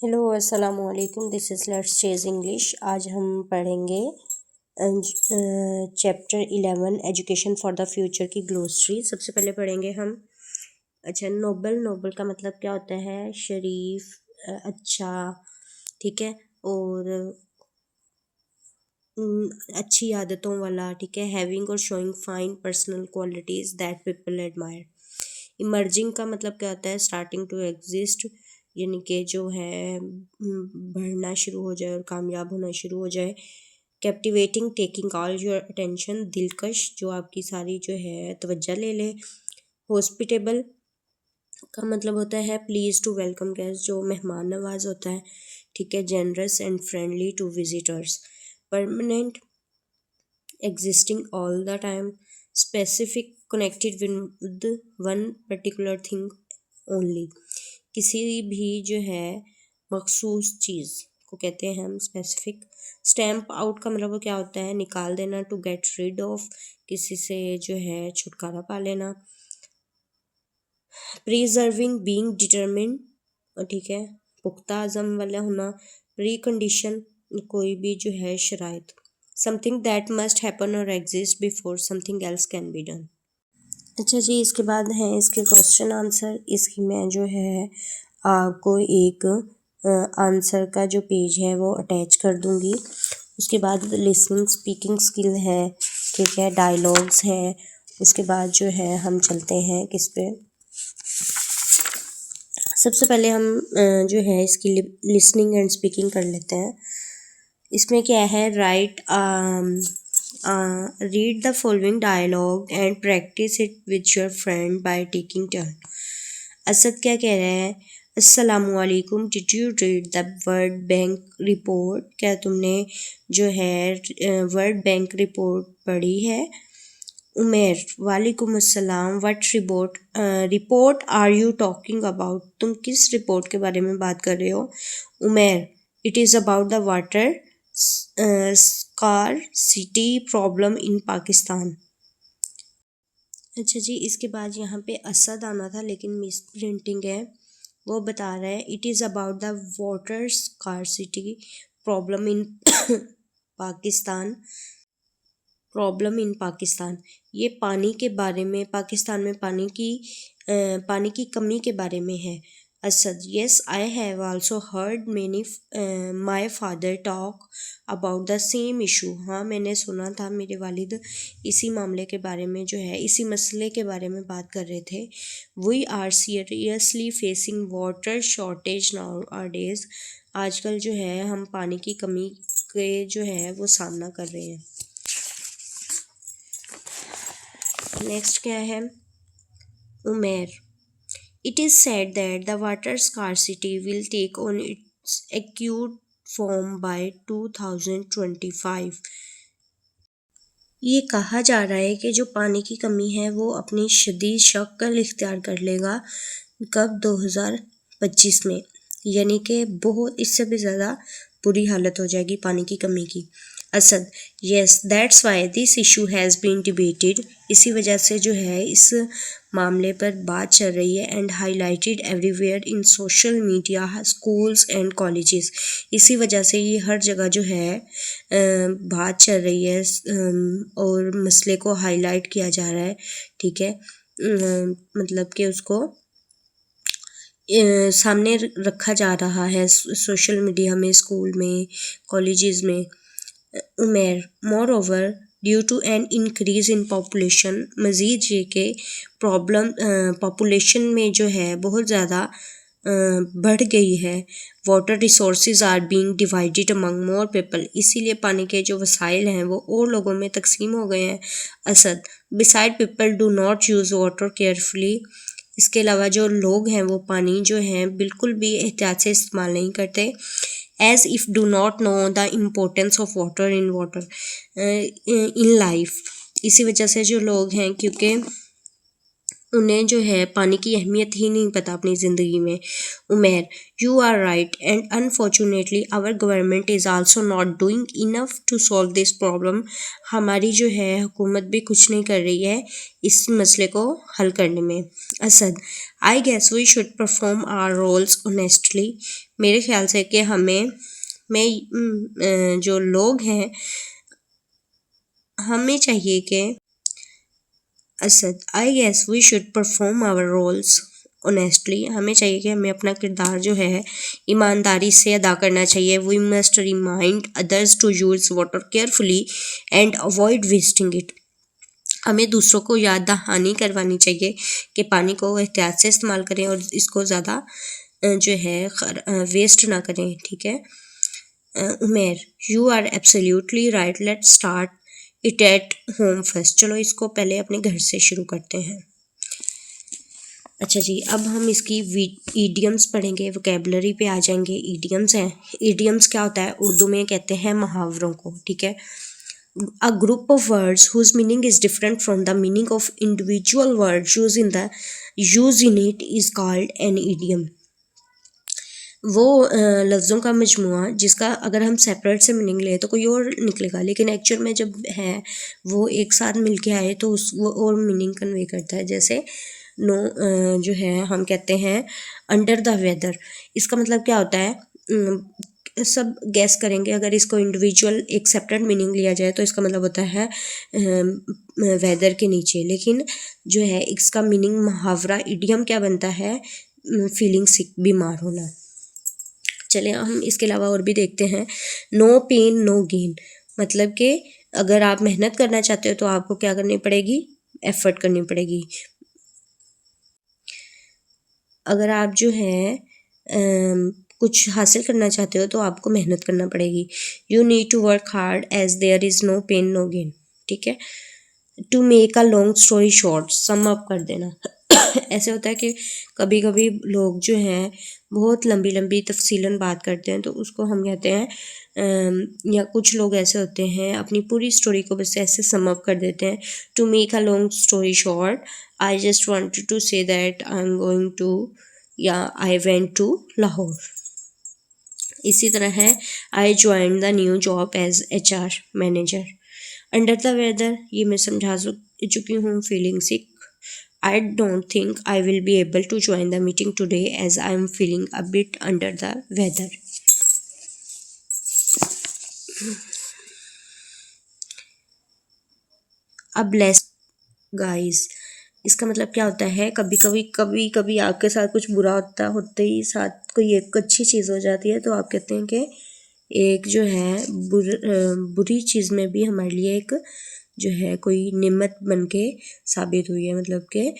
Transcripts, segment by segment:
Hello अस्सलाम वालेकुम, this is let's Chase English. आज हम पढ़ेंगे chapter 11 education for the future की ग्लोसरी। सबसे पहले पढ़ेंगे हम। अच्छा, नोबल। नोबल का मतलब क्या होता है? शरीफ, अच्छा, ठीक है। और अच्छी आदतों वाला, ठीक है। हैविंग और showing fine personal qualities that people admire. Emerging का मतलब क्या होता है? स्टार्टिंग टू एग्जिस्ट, यानी कि जो है बढ़ना शुरू हो जाए और कामयाब होना शुरू हो जाए। Captivating, taking all your attention, दिलकश, जो आपकी सारी जो है तवज्जो ले ले। हॉस्पिटेबल का मतलब होता है प्लीज टू वेलकम गेस्ट, जो मेहमान नवाज होता है, ठीक है। Generous and friendly to visitors. Permanent, existing all the time. Specific, connected with one particular thing only. किसी भी जो है मखसूस चीज़ को कहते हैं हम स्पेसिफिक। स्टैम्प आउट का मतलब वो क्या होता है? निकाल देना। टू गेट रिड ऑफ, किसी से जो है छुटकारा पा लेना। प्रिजर्विंग, बीइंग डिटरमिन्ड, ठीक है, पुख्ता अज़म वाला होना। प्री कंडीशन, कोई भी जो है शराइत। समथिंग दैट मस्ट हैपन और exist before something else can be done. अच्छा जी, इसके बाद है इसके क्वेश्चन आंसर। इसकी मैं जो है आपको एक आंसर का जो पेज है वो अटैच कर दूंगी। उसके बाद लिसनिंग स्पीकिंग स्किल है, ठीक है, डायलॉग्स है। उसके बाद जो है हम चलते हैं किस पे। सबसे पहले हम जो है इसकी लिसनिंग एंड स्पीकिंग कर लेते हैं। इसमें क्या है? Right, read the following dialogue and practice it with your friend by taking turn. Asad क्या कह रहे हैं? अस्सलामुअलैकुम, did you read the world bank report? क्या तुमने जो है वर्ल्ड बैंक रिपोर्ट पढ़ी है? उमेर, वालेकुम अस्सलाम, what report are you talking about? तुम किस रिपोर्ट के बारे में बात कर रहे हो? Umer, it is about the water scarcity problem in Pakistan. अच्छा जी, इसके बाद यहाँ पे असद आना था लेकिन मिस प्रिंटिंग है। वो बता रहा है it is about the water scarcity problem in Pakistan. ये पानी के बारे में, पाकिस्तान में पानी की कमी के बारे में है। Asad, yes I have also heard many my father talk about the same issue. हाँ, मैंने सुना था, मेरे वालिद इसी मामले के बारे में जो है, इसी मसले के बारे में बात कर रहे थे। We are seriously facing water shortage nowadays. आजकल जो है हम पानी की कमी के जो है वो सामना कर रहे हैं। नेक्स्ट क्या है? Umer, it is said that the water scarcity will take on its acute form by 2025। ये कहा जा रहा है कि जो पानी की कमी है वो अपनी शदीद शक्ल इख्तियार कर लेगा कब? 2025 में, यानी कि बहुत इससे भी ज़्यादा बुरी हालत हो जाएगी पानी की कमी की। Asad, yes that's why this issue has been debated. इसी वजह से जो है इस मामले पर बात चल रही है। And highlighted everywhere in social media, schools and colleges. इसी वजह से ये हर जगह जो है बात चल रही है और मसले को हाईलाइट किया जा रहा है, ठीक है। मतलब कि उसको सामने रखा जा रहा है सोशल मीडिया में, स्कूल में, कॉलेजेस में। Umer, moreover due to an increase in population, मज़ीद ये कि प्रॉब्लम पॉपुलेशन में जो है बहुत ज़्यादा बढ़ गई है। Water resources are being divided among more people, इसीलिए पानी के जो वसाइल हैं वो और लोगों में तकसीम हो गए हैं। Asad, beside people do not use water carefully. इसके अलावा जो लोग हैं वो पानी जो है बिल्कुल भी एहतियात से इस्तेमाल नहीं करते। As if do not know the importance of water in life. इसी वजह से जो लोग हैं, क्योंकि उन्हें जो है पानी की अहमियत ही नहीं पता अपनी ज़िंदगी में। Umer, you are right and unfortunately our government is also not doing enough to solve this problem. हमारी जो है हुकूमत भी कुछ नहीं कर रही है इस मसले को हल करने में। Asad, I guess we should perform our roles honestly. मेरे ख्याल से कि जो लोग हैं हमें चाहिए कि Asad, I guess we should perform our roles honestly. हमें चाहिए कि हमें अपना किरदार जो है ईमानदारी से अदा करना चाहिए। We must remind others to use water carefully and avoid wasting it. हमें दूसरों को याद दहानी करवानी चाहिए कि पानी को एहतियात से इस्तेमाल करें और इसको ज़्यादा जो है वेस्ट ना करें। ठीक है। Umer, you are absolutely right, let's start it at home first. चलो इसको पहले अपने घर से शुरू करते हैं। अच्छा जी, अब हम इसकी ईडियम्स पढ़ेंगे, वोकेबलरी पे आ जाएंगे। ईडियम्स हैं। ईडियम्स क्या होता है? उर्दू में कहते हैं मुहावरों को। ठीक है। A group of words whose meaning is different from the meaning of individual words used in it is called an idiom. वो लफ्ज़ों का मजमुआ जिसका अगर हम सेपरेट से मीनिंग लें तो कोई और निकलेगा, लेकिन एक्चुअल में जब है वो एक साथ मिल के आए तो वो और मीनिंग कन्वे करता है। जैसे जो है हम कहते हैं अंडर द वेदर, इसका मतलब क्या होता है? सब गैस करेंगे। अगर इसको इंडिविजुअल एक सेपरेट मीनिंग लिया जाए तो इसका मतलब होता है वेदर के नीचे, लेकिन जो है इसका मीनिंग मुहावरा इडियम क्या बनता है? फीलिंग सिक, बीमार होना। चलिए हम इसके अलावा और भी देखते हैं। नो पेन नो गेन, मतलब कि अगर आप मेहनत करना चाहते हो तो आपको क्या करनी पड़ेगी? एफर्ट करनी पड़ेगी। अगर आप जो है कुछ हासिल करना चाहते हो तो आपको मेहनत करना पड़ेगी। You need to work hard as there is no pain no gain. ठीक है। To make a long story short, sum up कर देना। ऐसे होता है कि कभी कभी लोग जो हैं बहुत लंबी लंबी तफसीलन बात करते हैं तो उसको हम कहते हैं या कुछ लोग ऐसे होते हैं अपनी पूरी स्टोरी को बस ऐसे सम अप कर देते हैं। To make a long story short, I just wanted to say that I am going to या आई वेंट टू लाहौर। इसी तरह है I join the new job as HR manager. Under the weather, ये मैं समझा चुकी हूँ, feeling sick. I don't think I will be able to join the meeting today as I am feeling a bit under the weather. A blessed guys, इसका मतलब क्या होता है? कभी कभी आपके साथ कुछ बुरा होते ही साथ कोई एक अच्छी चीज़ हो जाती है तो आप कहते हैं कि एक जो है बुरी चीज़ में भी हमारे लिए एक जो है कोई नेमत बन के साबित हुई है। मतलब कि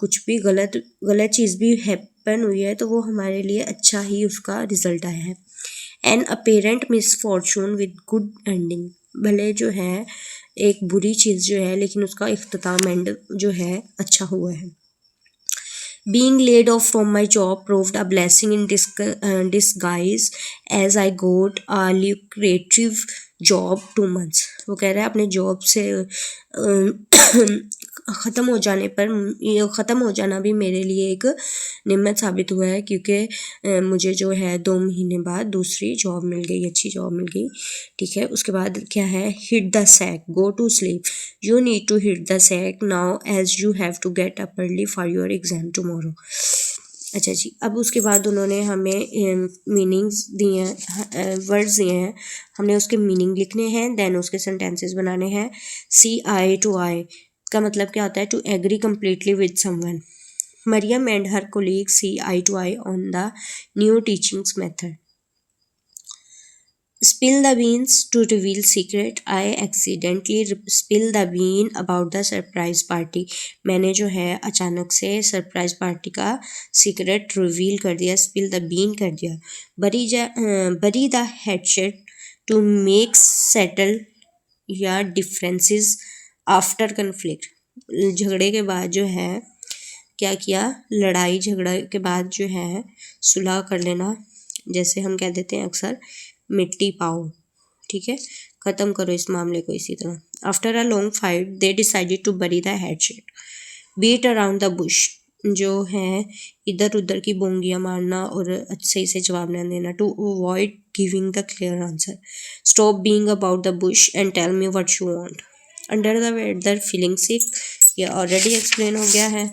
कुछ भी गलत चीज़ भी हैपन हुई है तो वो हमारे लिए अच्छा ही उसका रिजल्ट आया है। An apparent misfortune with good ending, भले जो है एक बुरी चीज़ जो है लेकिन उसका इख्तिताम एंड जो है अच्छा हुआ है। Being laid off from my job proved a blessing in disguise as I got a lucrative job 2 months. वो कह रहा है अपने जॉब से ख़त्म हो जाने पर ये ख़त्म हो जाना भी मेरे लिए एक नेमत साबित हुआ है, क्योंकि मुझे जो है 2 महीने बाद दूसरी जॉब मिल गई, अच्छी जॉब मिल गई। ठीक है। उसके बाद क्या है? Hit the sack, go to sleep, you need to hit the sack now as you have to get up early for your exam tomorrow. अच्छा जी, अब उसके बाद उन्होंने हमें मीनिंग्स दिए हैं, वर्ड्स दिए हैं, हमने उसके मीनिंग लिखने हैं, देन उसके सेंटेंसेस बनाने हैं। सी आई टू आई का मतलब क्या होता है? To agree completely with someone. Mariam and her colleague see eye to eye on the new teachings method. Spill the beans to reveal secret. I accidentally spill the bean about the surprise party. मैंने जो है अचानक से surprise party का secret reveal कर दिया, spill the bean कर दिया। bury the hatchet to make settle या differences after conflict। झगड़े के बाद जो है क्या किया? लड़ाई झगड़ा के बाद जो है सुलह कर लेना, जैसे हम कह देते हैं अक्सर मिट्टी पाओ। ठीक है। ख़त्म करो इस मामले को। इसी तरह after a long fight they decided to bury the hatchet. Beat around the bush, जो है इधर उधर की बोंगियां मारना और सही से जवाब ना देना। To avoid giving the clear answer, stop being about the bush and tell me what you want. Under the weather, feeling sick, ये ऑलरेडी एक्सप्लेन हो गया है।